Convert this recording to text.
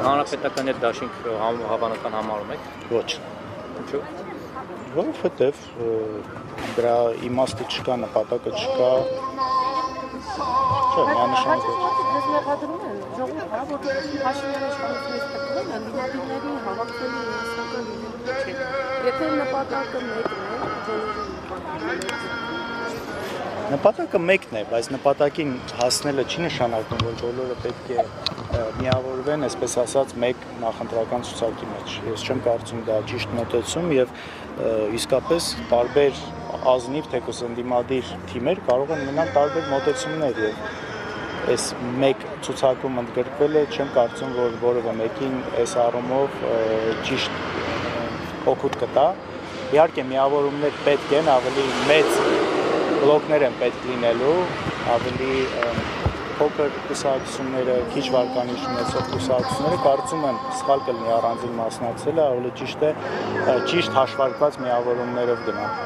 Հանրապետական հետ դաշինք հավանական համարում եք։ Ոչ։ Ինչու՞։ Որովհետև դրա իմաստը չկա, նպատակը չկա։ Չէ, միանշանակ ոչ։ Դες մեղադրում են ժողովուրդ, որ Փաշինյանը իշխանությունից փրկվել է, լիվադիների հավաքվելու միասնական լինելու չէ։ Եթե նպատակը մեկն է, Նպատակը մեկն է, բայց նպատակին հասնելը չի նշանակում, որ բոլորը պետք է միավորվեն, այսպես ասած, մեկ նախընտրական ցուցակի մեջ։ Ես չեմ կարծում դա ճիշտ մոտեցում եւ իսկապես տարբեր ազնիվ թեկուզ ընդդիմադիր թիմեր կարող են ունենալ տարբեր մոտեցումներ եւ այս մեկ ցուցակում ընդգրկվելը չեմ կարծում, որ որևէ մեկին այս առումով ճիշտ օգուտ կտա։ Իհարկե միավորումներ պետք են, ավելի մեծ բլոկներ են պետք լինելու, ավելի փոքր կուսակցությունները, քիչ վարկանիշ ունեցող կուսակցությունները կարծում եմ սխալ կլինի առանձին մասնակցելը, ավելի ճիշտ է ճիշտ հաշվարկված միավորումներով գնալ։